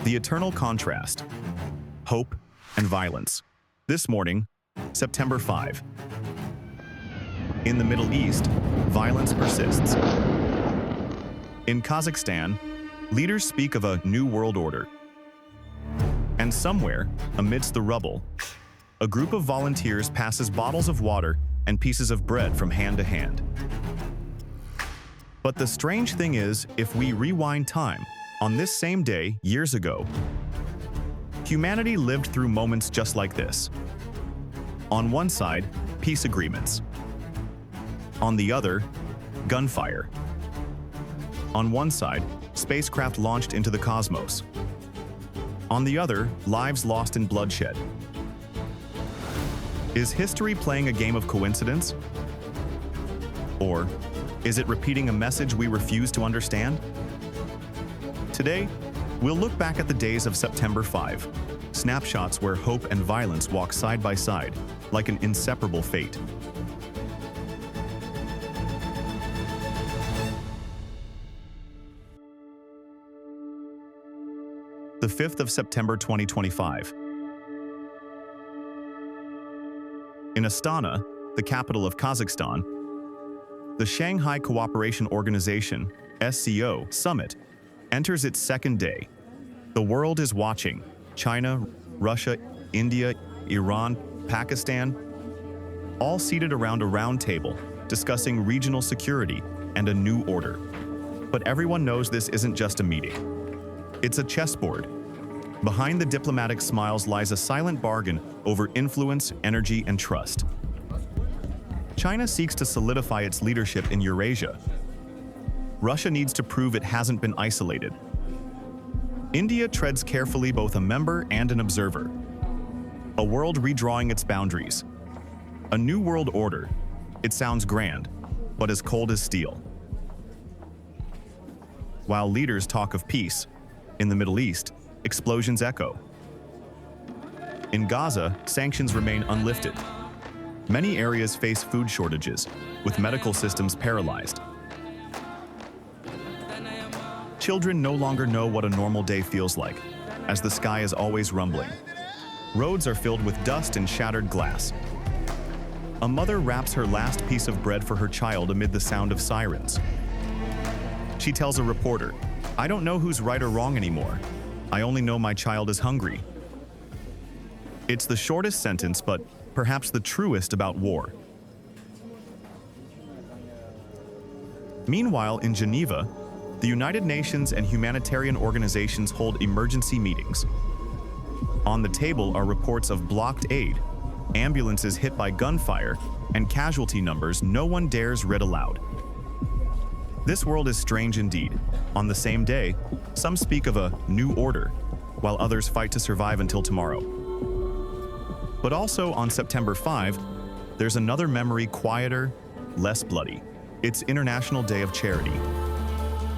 The eternal contrast, hope and violence. This morning, September 5. In the Middle East, violence persists. In Kazakhstan, leaders speak of a new world order. And somewhere, amidst the rubble, a group of volunteers passes bottles of water and pieces of bread from hand to hand. But the strange thing is, if we rewind time, on this same day, years ago, humanity lived through moments just like this. On one side, peace agreements. On the other, gunfire. On one side, spacecraft launched into the cosmos. On the other, lives lost in bloodshed. Is history playing a game of coincidence? Or is it repeating a message we refuse to understand? Today, we'll look back at the days of September 5, snapshots where hope and violence walk side by side, like an inseparable fate. The 5th of September 2025. In Astana, the capital of Kazakhstan, the Shanghai Cooperation Organization (SCO) summit enters its second day. The world is watching. China, Russia, India, Iran, Pakistan, all seated around a round table, discussing regional security and a new order. But everyone knows this isn't just a meeting. It's a chessboard. Behind the diplomatic smiles lies a silent bargain over influence, energy, and trust. China seeks to solidify its leadership in Eurasia. Russia needs to prove it hasn't been isolated. India treads carefully, both a member and an observer. A world redrawing its boundaries. A new world order. It sounds grand, but as cold as steel. While leaders talk of peace, in the Middle East, explosions echo. In Gaza, sanctions remain unlifted. Many areas face food shortages, with medical systems paralyzed. Children no longer know what a normal day feels like, as the sky is always rumbling. Roads are filled with dust and shattered glass. A mother wraps her last piece of bread for her child amid the sound of sirens. She tells a reporter, "I don't know who's right or wrong anymore. I only know my child is hungry." It's the shortest sentence, but perhaps the truest about war. Meanwhile, in Geneva, the United Nations and humanitarian organizations hold emergency meetings. On the table are reports of blocked aid, ambulances hit by gunfire, and casualty numbers no one dares read aloud. This world is strange indeed. On the same day, some speak of a new order, while others fight to survive until tomorrow. But also on September 5, there's another memory, quieter, less bloody. It's International Day of Charity,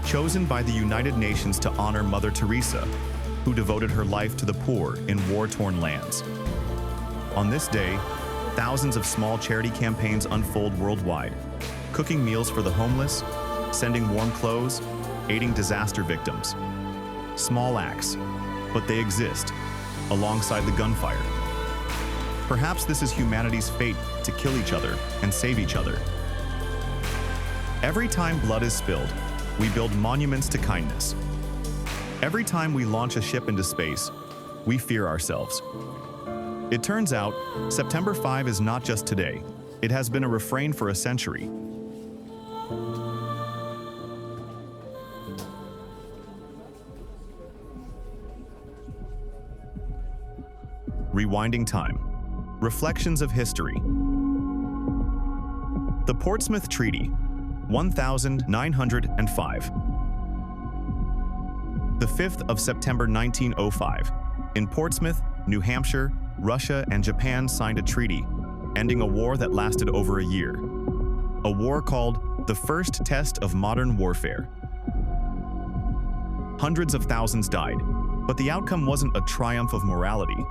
chosen by the United Nations to honor Mother Teresa, who devoted her life to the poor in war-torn lands. On this day, thousands of small charity campaigns unfold worldwide, cooking meals for the homeless, sending warm clothes, aiding disaster victims. Small acts, but they exist, alongside the gunfire. Perhaps this is humanity's fate, to kill each other and save each other. Every time blood is spilled, we build monuments to kindness. Every time we launch a ship into space, we fear ourselves. It turns out, September 5 is not just today. It has been a refrain for a century. Rewinding time. Reflections of history. The Portsmouth Treaty, 1905. The 5th of September 1905. In Portsmouth, New Hampshire, Russia and Japan signed a treaty, ending a war that lasted over a year. A war called the first test of modern warfare. Hundreds of thousands died, but the outcome wasn't a triumph of morality.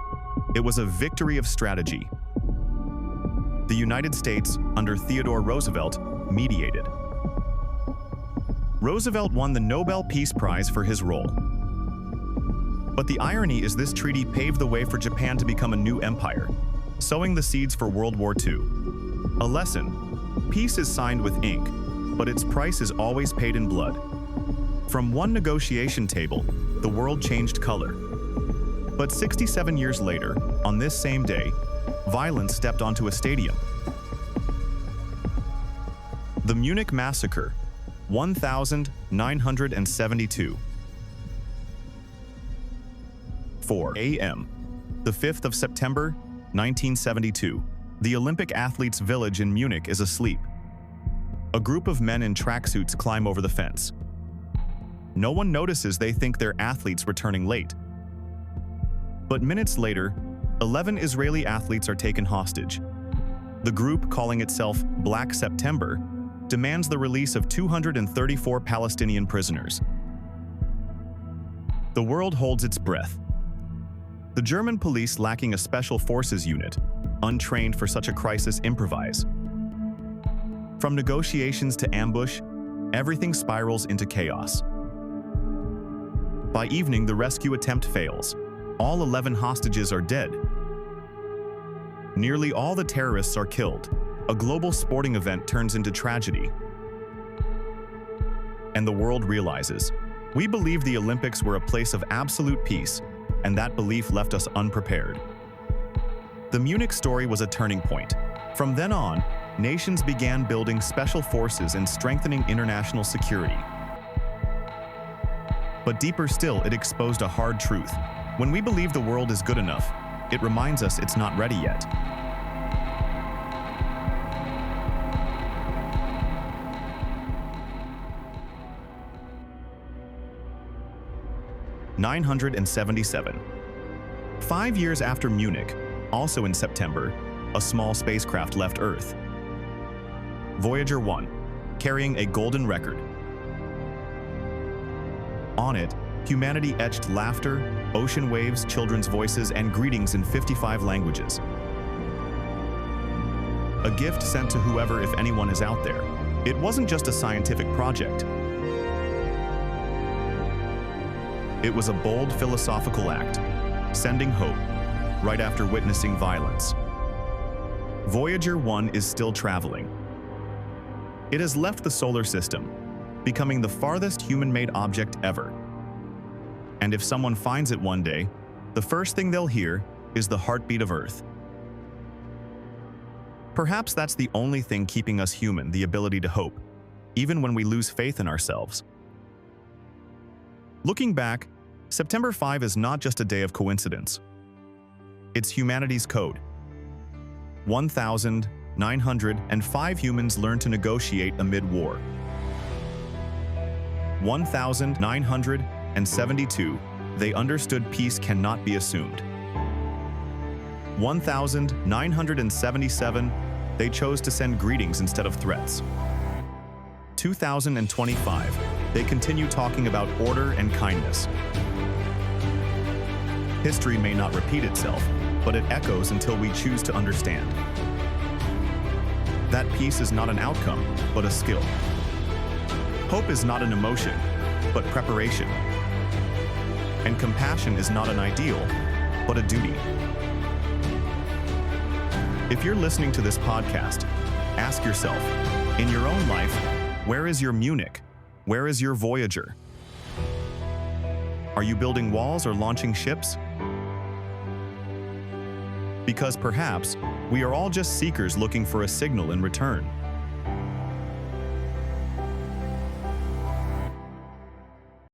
It was a victory of strategy. The United States, under Theodore Roosevelt, mediated. Roosevelt won the Nobel Peace Prize for his role. But the irony is this treaty paved the way for Japan to become a new empire, sowing the seeds for World War II. A lesson: peace is signed with ink, but its price is always paid in blood. From one negotiation table, the world changed color. But 67 years later, on this same day, violence stepped onto a stadium. The Munich Massacre, 1972. 4 a.m. The 5th of September, 1972. The Olympic athletes' village in Munich is asleep. A group of men in tracksuits climb over the fence. No one notices they think they're athletes returning late. But minutes later, 11 Israeli athletes are taken hostage. The group, calling itself Black September, demands the release of 234 Palestinian prisoners. The world holds its breath. The German police, lacking a special forces unit, untrained for such a crisis, improvise. From negotiations to ambush, everything spirals into chaos. By evening, the rescue attempt fails. All 11 hostages are dead. Nearly all the terrorists are killed. A global sporting event turns into tragedy. And the world realizes, we believed the Olympics were a place of absolute peace, and that belief left us unprepared. The Munich story was a turning point. From then on, nations began building special forces and strengthening international security. But deeper still, it exposed a hard truth. When we believe the world is good enough, it reminds us it's not ready yet. (977). 5 years after Munich, also in September, a small spacecraft left Earth. Voyager 1, carrying a golden record. On it, humanity etched laughter, ocean waves, children's voices, and greetings in 55 languages. A gift sent to whoever, if anyone, is out there. It wasn't just a scientific project. It was a bold philosophical act, sending hope, right after witnessing violence. Voyager 1 is still traveling. It has left the solar system, becoming the farthest human-made object ever. And if someone finds it one day, the first thing they'll hear is the heartbeat of Earth. Perhaps that's the only thing keeping us human, the ability to hope, even when we lose faith in ourselves. Looking back, September 5 is not just a day of coincidence. It's humanity's code. 1,905 humans learned to negotiate amid war. 1,972, they understood peace cannot be assumed. 1,977, they chose to send greetings instead of threats. 2025, they continue talking about order and kindness. History may not repeat itself, but it echoes until we choose to understand. That peace is not an outcome, but a skill. Hope is not an emotion, but preparation. And compassion is not an ideal, but a duty. If you're listening to this podcast, ask yourself, in your own life, where is your Munich? Where is your Voyager? Are you building walls or launching ships? Because perhaps we are all just seekers looking for a signal in return.